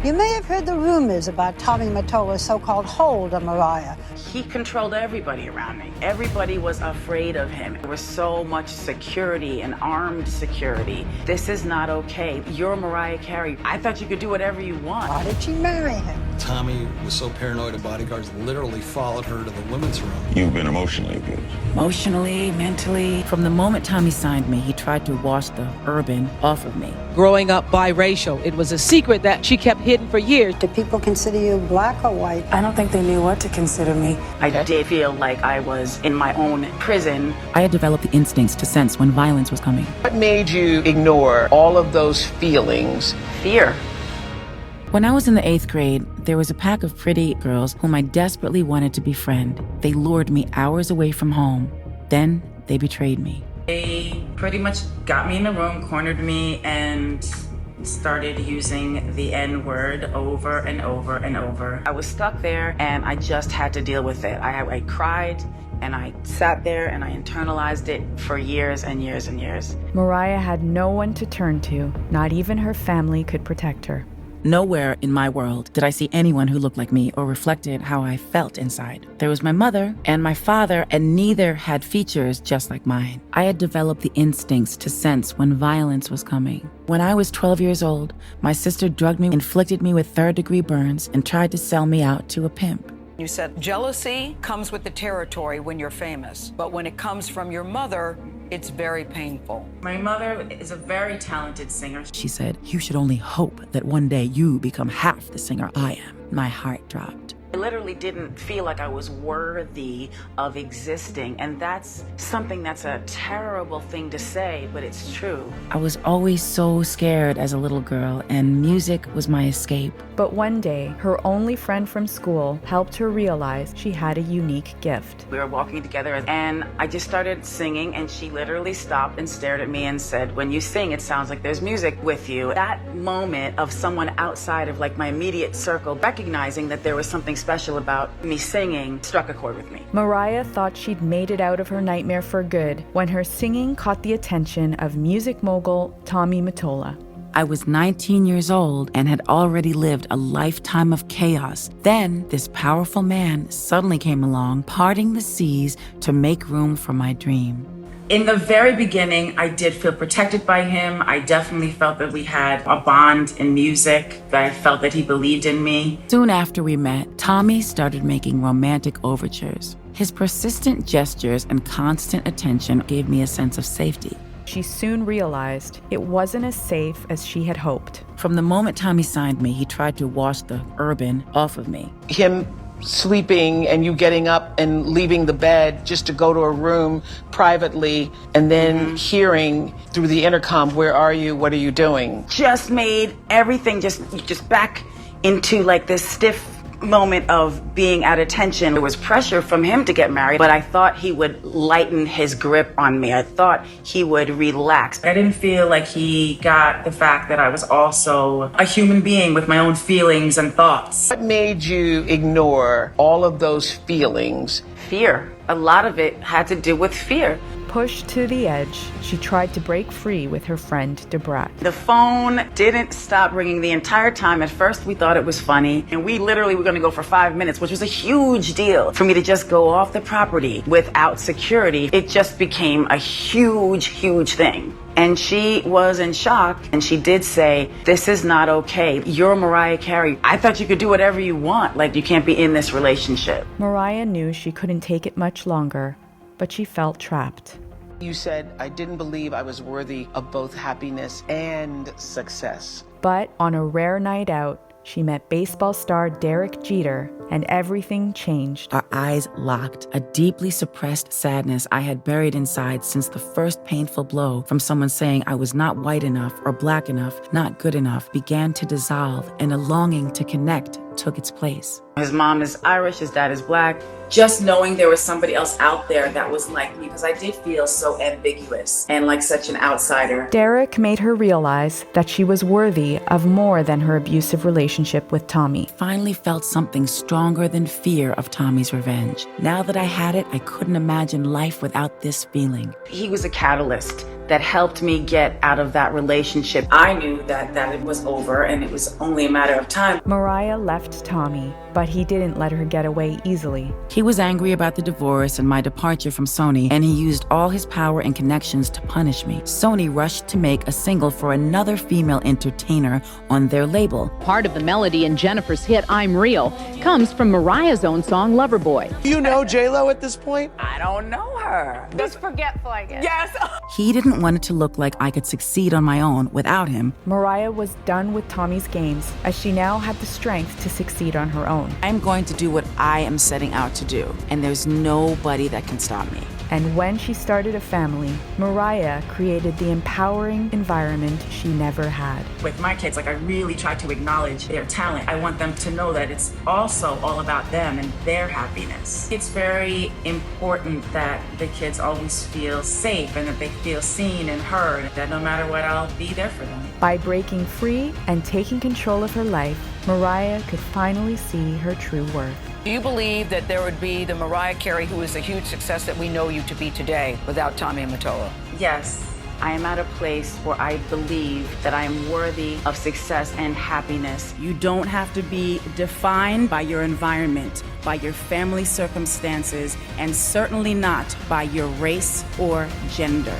You may have heard the rumors about Tommy Mottola's so-called hold on Mariah. He controlled everybody around me. Everybody was afraid of him. There was so much security and armed security. This is not okay. You're Mariah Carey. I thought you could do whatever you want. Why did she marry him? Tommy was so paranoid that bodyguards literally followed her to the women's room. You've been emotionally abused. Emotionally, mentally. From the moment Tommy signed me, he tried to wash the urban off of me. Growing up biracial, it was a secret that she kept hidden for years. Do people consider you black or white? I don't think they knew what to consider me. I did feel like I was in my own prison. I had developed the instincts to sense when violence was coming. What made you ignore all of those feelings? Fear. When I was in the 8th grade, there was a pack of pretty girls whom I desperately wanted to befriend. They lured me hours away from home. Then they betrayed me. They pretty much got me in a room, cornered me, and started using the N-word over and over and over. I was stuck there and I just had to deal with it. I cried and I sat there and I internalized it for years and years and years. Mariah had no one to turn to. Not even her family could protect her. Nowhere in my world did I see anyone who looked like me or reflected how I felt inside. There was my mother and my father, and neither had features just like mine. I had developed the instincts to sense when violence was coming. When I was 12 years old, my sister drugged me, inflicted me with 3rd-degree burns, and tried to sell me out to a pimp. You said jealousy comes with the territory when you're famous, but when it comes from your mother, it's very painful. My mother is a very talented singer. She said, "You should only hope that one day you become half the singer I am." My heart dropped. I literally didn't feel like I was worthy of existing, and that's something that's a terrible thing to say, but it's true. I was always so scared as a little girl, and music was my escape. But one day, her only friend from school helped her realize she had a unique gift. We were walking together, and I just started singing, and she literally stopped and stared at me and said, "When you sing, it sounds like there's music with you." That moment of someone outside of like my immediate circle recognizing that there was something special about me singing struck a chord with me. Mariah thought she'd made it out of her nightmare for good when her singing caught the attention of music mogul Tommy Mottola. I was 19 years old and had already lived a lifetime of chaos. Then this powerful man suddenly came along, parting the seas to make room for my dream. In the very beginning, I did feel protected by him. I definitely felt that we had a bond in music, that I felt that he believed in me. Soon after we met, Tommy started making romantic overtures. His persistent gestures and constant attention gave me a sense of safety. She soon realized it wasn't as safe as she had hoped. From the moment Tommy signed me, he tried to wash the urban off of me. Him sleeping and you getting up and leaving the bed just to go to a room privately and then hearing through the intercom, "Where are you? What are you doing?" Just made everything just back into like this stiff moment of being at attention. There was pressure from him to get married, but I thought he would lighten his grip on me. I thought he would relax. I didn't feel like he got the fact that I was also a human being with my own feelings and thoughts. What made you ignore all of those feelings? Fear. A lot of it had to do with fear. Pushed to the edge, she tried to break free with her friend Debrat. The phone didn't stop ringing the entire time. At first we thought it was funny, and we literally were gonna go for 5 minutes, which was a huge deal. For me to just go off the property without security, it just became a huge, huge thing. And she was in shock, and she did say, "This is not okay. You're Mariah Carey. I thought you could do whatever you want. Like, you can't be in this relationship." Mariah knew she couldn't take it much longer, but she felt trapped. You said, "I didn't believe I was worthy of both happiness and success." But on a rare night out, she met baseball star Derek Jeter, and everything changed. Our eyes locked. A deeply suppressed sadness I had buried inside since the first painful blow from someone saying I was not white enough or black enough, not good enough, began to dissolve, and a longing to connect took its place. His mom is Irish, his dad is black. Just knowing there was somebody else out there that was like me, because I did feel so ambiguous and like such an outsider. Derek made her realize that she was worthy of more than her abusive relationship with Tommy. Finally felt something stronger than fear of Tommy's revenge. Now that I had it, I couldn't imagine life without this feeling. He was a catalyst that helped me get out of that relationship. I knew that it was over and it was only a matter of time. Mariah left Tommy, but he didn't let her get away easily. He was angry about the divorce and my departure from Sony, and he used all his power and connections to punish me. Sony rushed to make a single for another female entertainer on their label. Part of the melody in Jennifer's hit I'm Real comes from Mariah's own song Loverboy. You know J-Lo at this point? I don't know her. He's forgetful, I guess. Yes. He didn't want it to look like I could succeed on my own without him. Mariah was done with Tommy's games, as she now had the strength to succeed on her own. I'm going to do what I am setting out to do, and there's nobody that can stop me. And when she started a family, Mariah created the empowering environment she never had. With my kids, I really try to acknowledge their talent. I want them to know that it's also all about them and their happiness. It's very important that the kids always feel safe and that they feel seen and heard, that no matter what, I'll be there for them. By breaking free and taking control of her life, Mariah could finally see her true worth. Do you believe that there would be the Mariah Carey who is a huge success that we know you to be today without Tommy Mottola? Yes, I am at a place where I believe that I am worthy of success and happiness. You don't have to be defined by your environment, by your family circumstances, and certainly not by your race or gender.